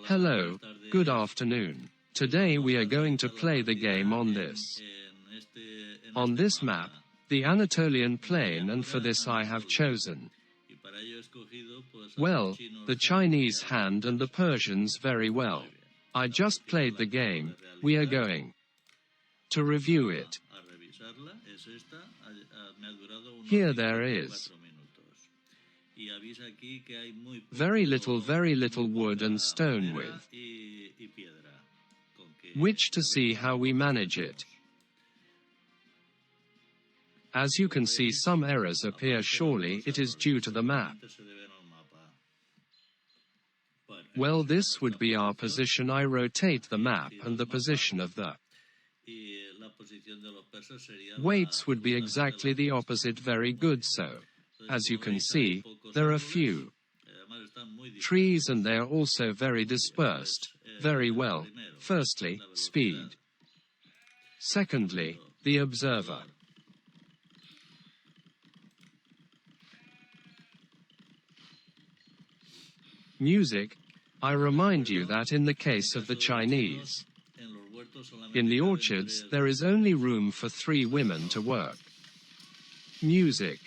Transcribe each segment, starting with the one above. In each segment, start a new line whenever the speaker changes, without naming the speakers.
Hello, good afternoon. Today we are going to play the game on this. On this map, the Anatolian Plain, and for this I have chosen, well, the Chinese hand and the Persians very well. I just played the game, we are going to review it. Here there is very little wood and stone with which to see how we manage it. As you can see, some errors appear. Surely it is due to the map. Well, this would be our position. I rotate the map and the position of the weights would be exactly the opposite. Very good. So, as you can see, there are few trees and they are also very dispersed. Very well. Firstly, speed. Secondly, the observer. Music. I remind you that in the case of the Chinese, in the orchards, there is only room for 3 women to work. Music.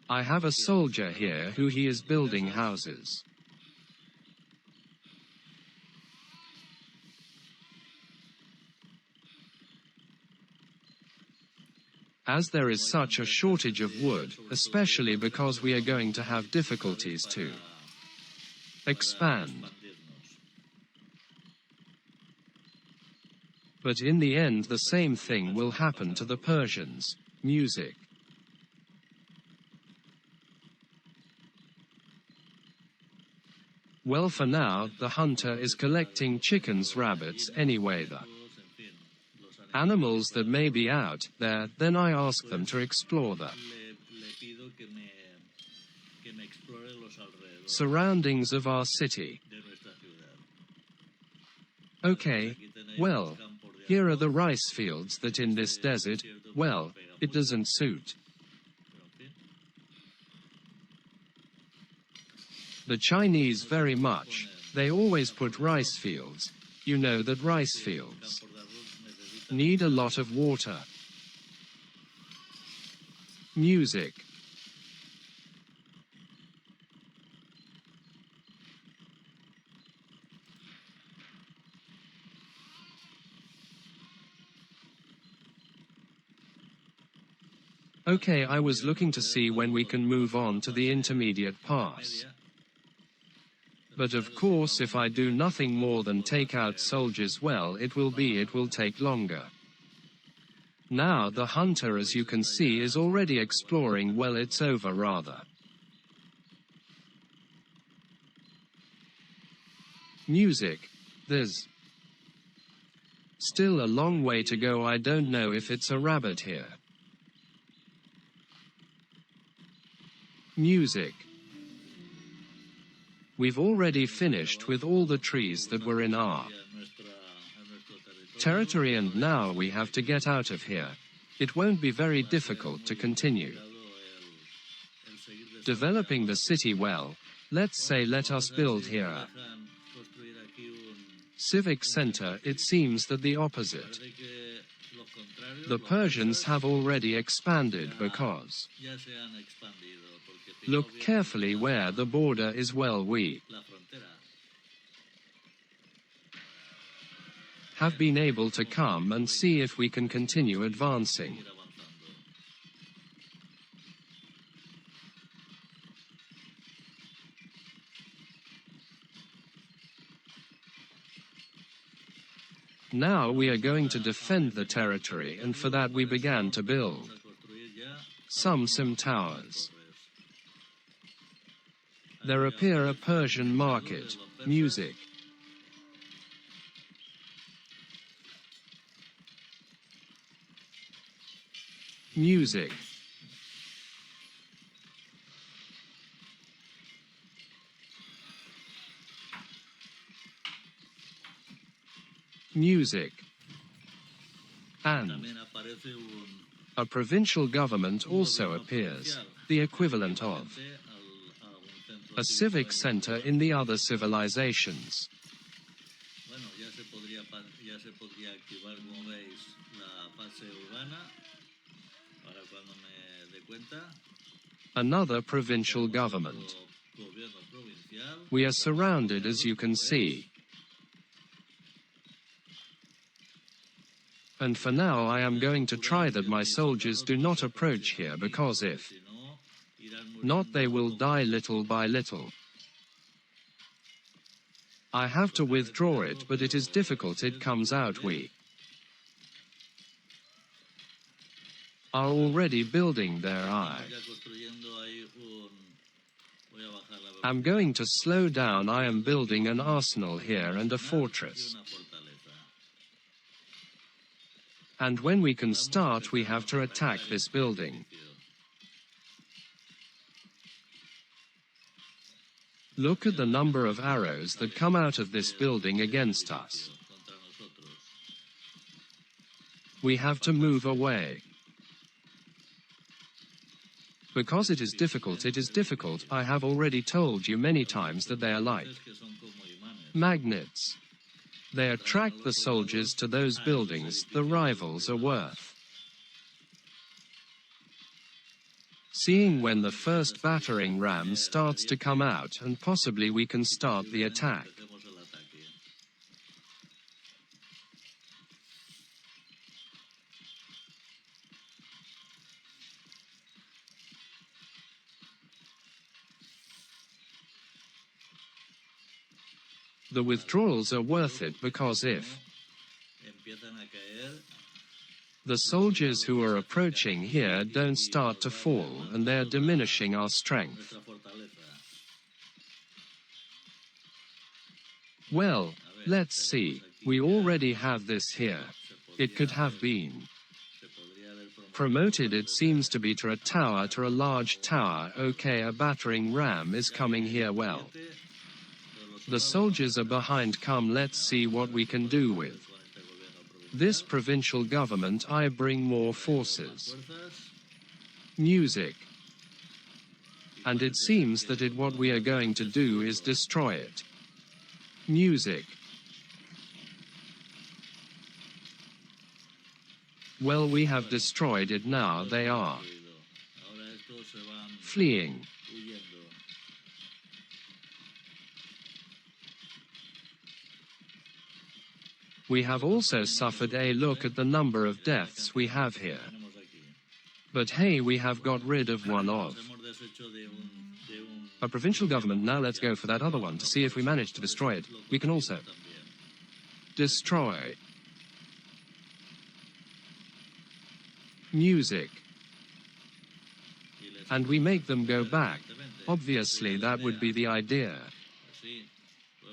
I have a soldier here who he is building houses. As there is such a shortage of wood, especially because we are going to have difficulties to expand. But in the end the same thing will happen to the Persians. Music. Well, for now, the hunter is collecting chickens, rabbits, anyway, the animals that may be out there. Then I ask them to explore the surroundings of our city. Okay, well, here are the rice fields that in this desert, well, it doesn't suit. The Chinese very much, they always put rice fields. You know that rice fields need a lot of water. Music. Okay, I was looking to see when we can move on to the intermediate pass. But of course, if I do nothing more than take out soldiers, well, it will take longer. Now the hunter, as you can see, is already exploring. Well, it's over rather. Music. There's still a long way to go. I don't know if it's a rabbit here. Music. We've already finished with all the trees that were in our territory and now we have to get out of here. It won't be very difficult to continue developing the city. Well, let's say let us build here a civic center. It seems that the opposite. The Persians have already expanded because look carefully where the border is. Well, we have been able to come and see if we can continue advancing. Now we are going to defend the territory, and for that we began to build some towers. There appear a Persian market. Music. Music. Music. And a provincial government also appears, the equivalent of a civic center in the other civilizations.
Bueno, ya se podría activar, como veis, la fase urbana, para cuando me dé cuenta.
Another provincial government. We are surrounded, as you can see. And for now I am going to try that my soldiers do not approach here, because if not, they will die little by little. I have to withdraw it, but it is difficult. It comes out. We are already building there. I am going to slow down. I am building an arsenal here and a fortress. And when we can start, we have to attack this building. Look at the number of arrows that come out of this building against us. We have to move away. Because it is difficult, it is difficult. I have already told you many times that they are like magnets. They attract the soldiers to those buildings the rivals are worth. Seeing when the first battering ram starts to come out, and possibly we can start the attack. The withdrawals are worth it, because if the soldiers who are approaching here don't start to fall, and they're diminishing our strength. Well, let's see. We already have this here. It could have been promoted. It seems to be to a tower, to a large tower. Okay, a battering ram is coming here. Well, the soldiers are behind. Come, let's see what we can do with this provincial government. I bring more forces. Music. And it seems that what we are going to do is destroy it. Music. Well, we have destroyed it. Now they are fleeing. We have also suffered. A look at the number of deaths we have here. But hey, we have got rid of one of a provincial government. Now let's go for that other one to see if we manage to destroy it. We can also destroy music. And we make them go back. Obviously, that would be the idea.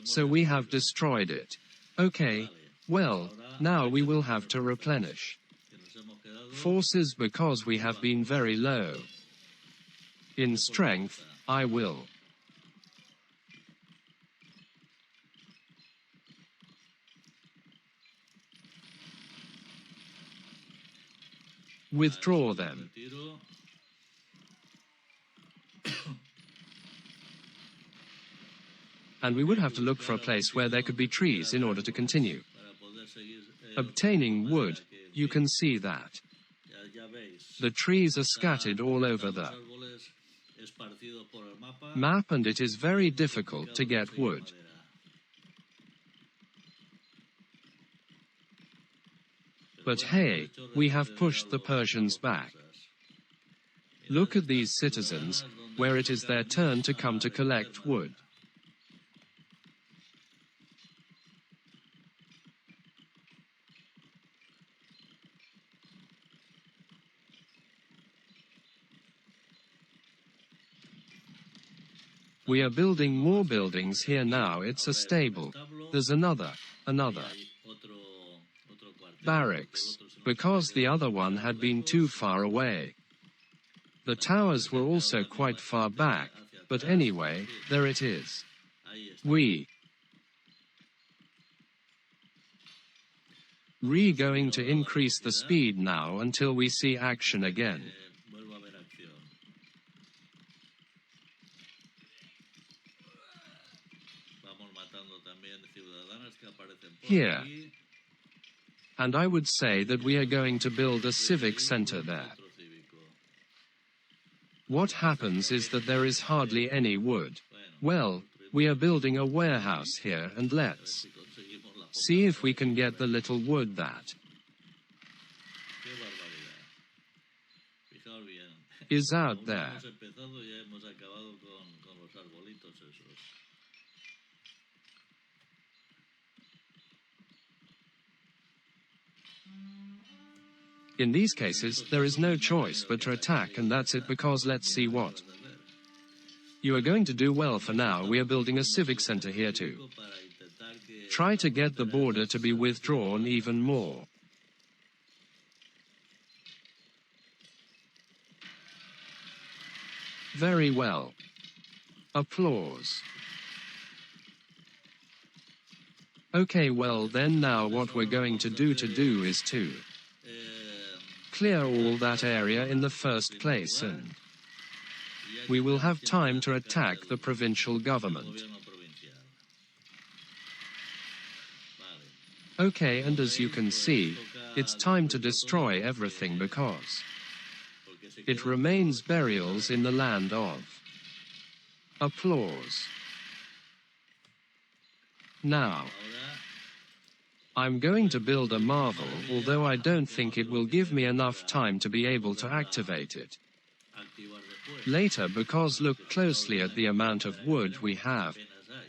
So we have destroyed it. Okay. Well, now we will have to replenish forces because we have been very low in strength. I will withdraw them. And we would have to look for a place where there could be trees in order to continue obtaining wood. You can see that the trees are scattered all over the map, and it is very difficult to get wood. But hey, we have pushed the Persians back. Look at these citizens, where it is their turn to come to collect wood. We are building more buildings here now. It's a stable. There's another barracks, because the other one had been too far away. The towers were also quite far back, but anyway, there it is. We going to increase the speed now until we see action again.
matando también ciudadanas que aparecen por
Here.
aquí.
And I would say that we are going to build a civic center there.
Centro cívico.
What happens is that there is hardly any wood. Well, we are building a warehouse here, and let's
Si conseguimos la
see if we can get the little wood that
Qué barbaridad. Fijaos bien.
is out
Aún no
there.
hemos empezado, ya hemos acabado con los arbolitos esos.
In these cases, there is no choice but to attack, and that's it, because let's see what you are going to do. Well, for now, we are building a civic center here too.
Para intentar que
Try to get the border to be withdrawn even more. Very well. Applause. Okay, well then now what we're going to do is to
eh,
clear all that area in the first place, and we will have time to attack the provincial government.
gobierno provincial. Vale.
Okay, and as you can see, it's time to destroy everything because
Porque se
it
queda
remains burials in the land of. Applause. Now,
ahora
I'm going to build a marvel, although I don't think it will give me enough time to be able to activate it
activar después.
later, because look closely at the amount of wood we have.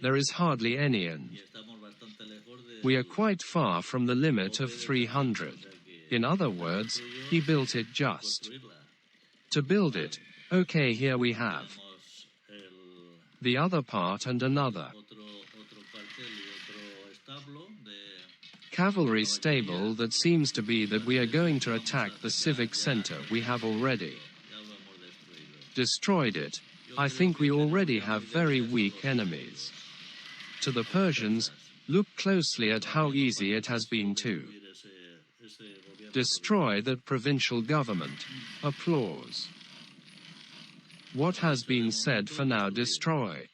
There is hardly any, and
Y estamos bastante lejos de
we are quite far from the limit of 300. In other words, he built it just
construirla.
to build it. Okay, here we have
Tenemos el
the other part and another
otro cuartel y otro establo de
cavalry stable that seems to be that we are going to attack the civic center. We have already
ya lo hemos destruido.
destroyed it. I think we already have very weak enemies. To the Persians, look closely at how easy it has been to
Destruir ese gobierno
destroy that provincial government. Applause. What has been said for now? Destroy.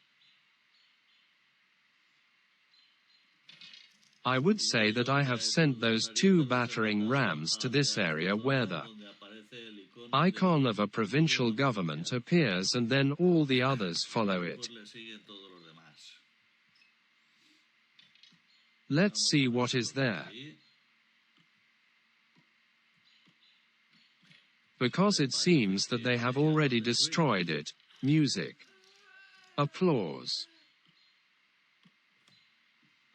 I would say that I have sent those 2 battering rams to this area where the
donde aparece el icono
icon of a provincial government appears, and then all the others follow it.
pues le siguen todos los demás.
Let's see what is there.
Y
Because it seems that they have already destroyed it. Music. Applause.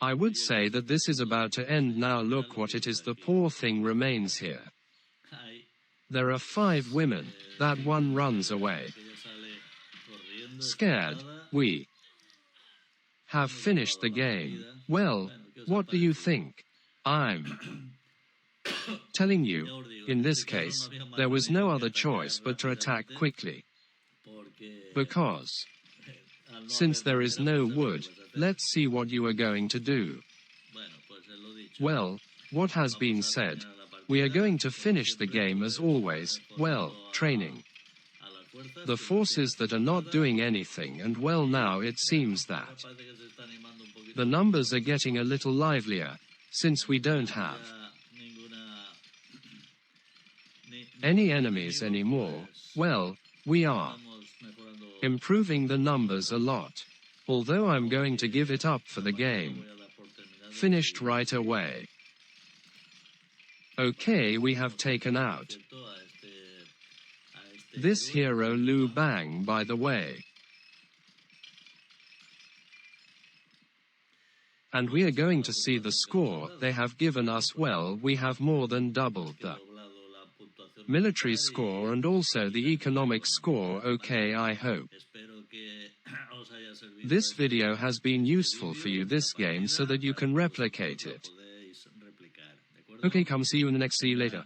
I would say that this is about to end now. Look what it is. The poor thing remains here.
hay
There are 5 women. That one runs away.
que ya sale corriendo.
Scared.
espantada.
We have finished the game. Well, what do you think? I'm telling you, in this case, there was no other choice but to attack quickly.
Porque
Because,
al no
since
haber
there is
manera,
no
pues,
wood,
¿qué puedes hacer?
let's see what you are going to do.
Bueno, pues es lo dicho.
Well, what has been said? We are going to finish the game as always. Well, training
A las fuerzas
the
que
forces that are not doing anything, and well, now it seems that
parece que se está animando un poquito.
the numbers are getting a little livelier, since we don't have
Ya ninguna
any enemies anymore. Well, we are
estamos mejorando.
improving the numbers a lot. Although I'm going to give it up for the game.
Voy a dar por terminado.
Finished right away. Okay, we have taken out
Cierto, a este
this hero Lu Bang, by the way. And we are going to see the score they have given us. Well, we have more than doubled the
doblado la puntuación.
military score and also the economic score. Okay, I hope
Espero que os haya servido
this video has been useful for you, this game, so that you can replicate it.
podéis replicar, ¿de acuerdo?
Okay, come see you in the next. See you later.